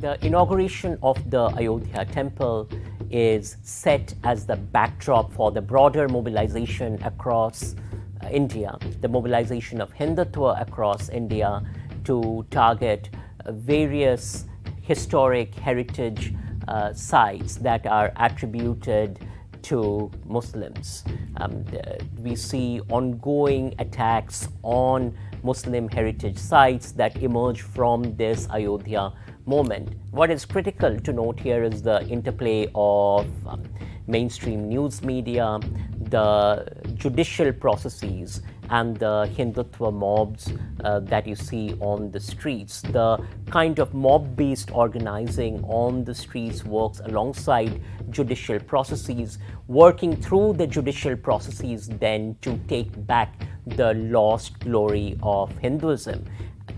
The inauguration of the Ayodhya Temple is set as the backdrop for the broader mobilization across India, the mobilization of Hindutva across India to target various historic heritage sites that are attributed to Muslims. We see ongoing attacks on Muslim heritage sites that emerge from this Ayodhya moment. What is critical to note here is the interplay of mainstream news media, the judicial processes, and the Hindutva mobs that you see on the streets. The kind of mob-based organizing on the streets works alongside judicial processes, working through the judicial processes then to take back the lost glory of Hinduism.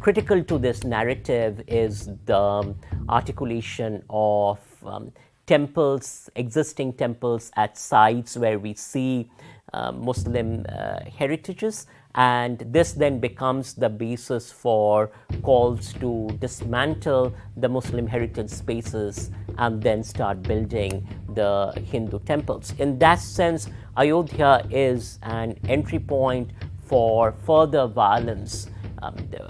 Critical to this narrative is the articulation of temples, existing temples at sites where we see Muslim heritages, and this then becomes the basis for calls to dismantle the Muslim heritage spaces and then start building the Hindu temples. In that sense, Ayodhya is an entry point for further violence.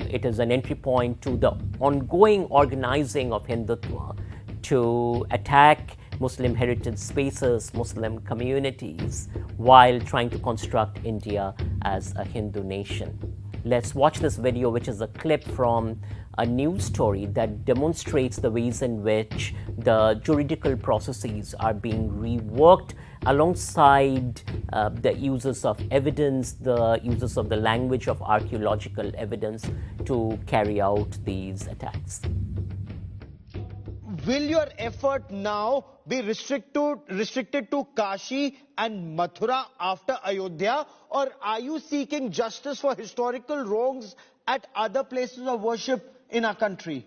It is an entry point to the ongoing organizing of Hindutva to attack Muslim heritage spaces, Muslim communities, while trying to construct India as a Hindu nation. Let's watch this video, which is a clip from a news story that demonstrates the ways in which the juridical processes are being reworked alongside the uses of evidence, the uses of the language of archaeological evidence to carry out these attacks. Will your effort now be restricted to Kashi and Mathura after Ayodhya, or are you seeking justice for historical wrongs at other places of worship in our country?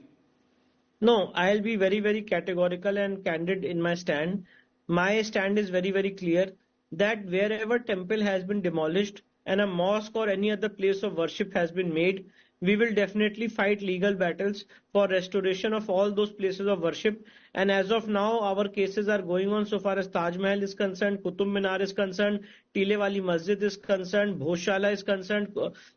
No, I'll be very, very categorical and candid in my stand. My stand is very, very clear that wherever temple has been demolished and a mosque or any other place of worship has been made, we will definitely fight legal battles for restoration of all those places of worship. And as of now, our cases are going on so far as Taj Mahal is concerned, Qutub Minar is concerned, Tile Wali Masjid is concerned, Bhoshala is concerned,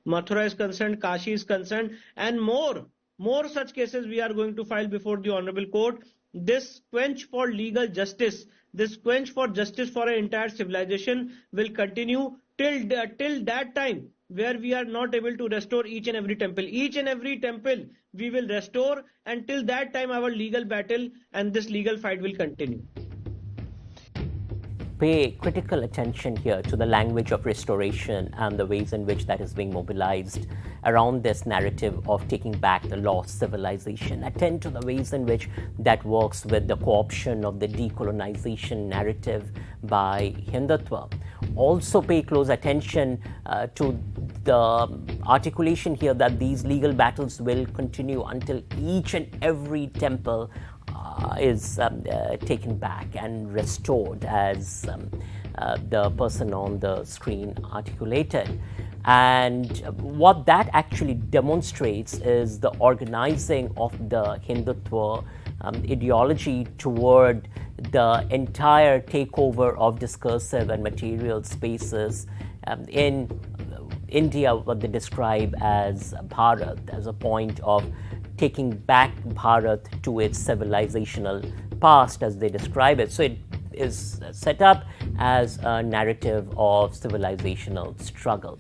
Mathura is concerned, Kashi is concerned, and more such cases we are going to file before the Honorable Court. This quench for legal justice, this quench for justice for an entire civilization will continue till that time where we are not able to restore each and every temple. Each and every temple we will restore, and till that time our legal battle and this legal fight will continue. Pay critical attention here to the language of restoration and the ways in which that is being mobilized around this narrative of taking back the lost civilization. Attend to the ways in which that works with the co-option of the decolonization narrative by Hindutva. Also pay close attention to the articulation here that these legal battles will continue until each and every temple is taken back and restored, as the person on the screen articulated. And what that actually demonstrates is the organizing of the Hindutva ideology toward the entire takeover of discursive and material spaces in India, what they describe as Bharat, as a point of taking back Bharat to its civilizational past, as they describe it. So it is set up as a narrative of civilizational struggle.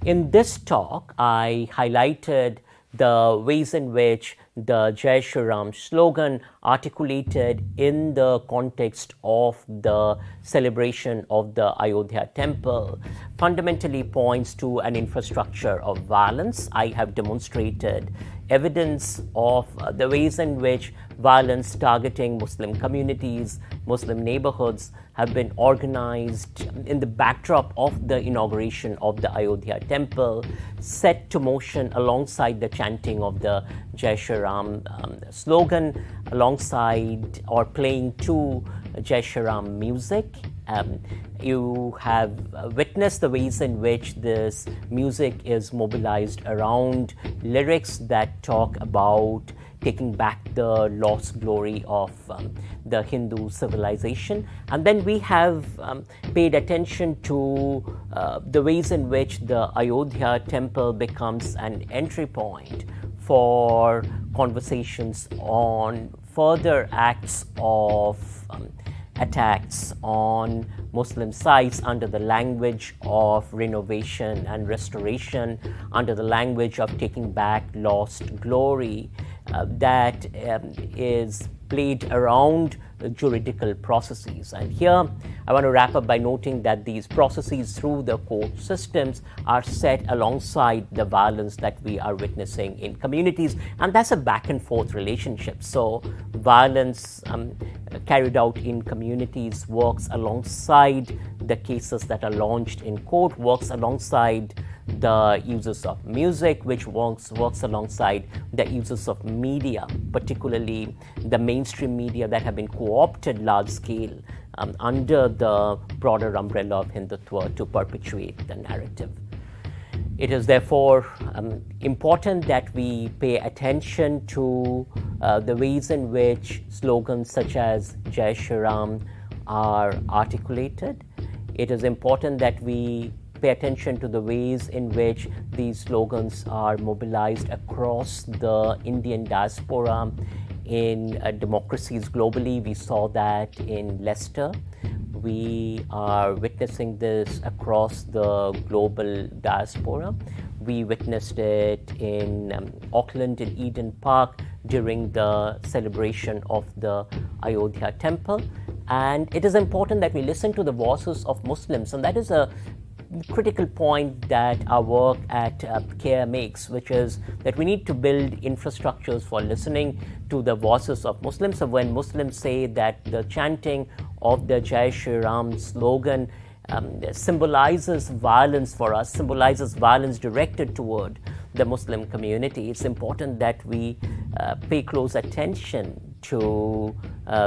In this talk, I highlighted the ways in which the Jai Shri Ram slogan, articulated in the context of the celebration of the Ayodhya Temple, fundamentally points to an infrastructure of violence. I have demonstrated evidence of the ways in which violence targeting Muslim communities, Muslim neighborhoods have been organized in the backdrop of the inauguration of the Ayodhya Temple, set to motion alongside the chanting of the Jai Shri Ram slogan, alongside or playing to Jai Shri Ram music. You have witnessed the ways in which this music is mobilized around lyrics that talk about taking back the lost glory of the Hindu civilization. And then we have paid attention to the ways in which the Ayodhya Temple becomes an entry point for conversations on further acts of attacks on Muslim sites under the language of renovation and restoration, under the language of taking back lost glory that is played around juridical processes. And here I want to wrap up by noting that these processes through the court systems are set alongside the violence that we are witnessing in communities, and that's a back and forth relationship. So violence carried out in communities works alongside the cases that are launched in court, works alongside the uses of music, which works alongside the uses of media, particularly the mainstream media that have been co-opted large scale under the broader umbrella of Hindutva to perpetuate the narrative. It is therefore important that we pay attention to the ways in which slogans such as Jai Shri Ram are articulated. It is important that we pay attention to the ways in which these slogans are mobilized across the Indian diaspora in democracies globally. We saw that in Leicester. We are witnessing this across the global diaspora. We witnessed it in Auckland, in Eden Park, during the celebration of the Ayodhya Temple. And it is important that we listen to the voices of Muslims, and that is a critical point that our work at CARE makes, which is that we need to build infrastructures for listening to the voices of Muslims. So when Muslims say that the chanting of the Jai Shri Ram slogan symbolizes violence for us, symbolizes violence directed toward the Muslim community, it's important that we pay close attention to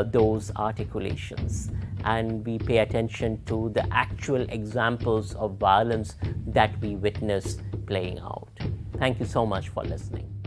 those articulations, and we pay attention to the actual examples of violence that we witness playing out. Thank you so much for listening.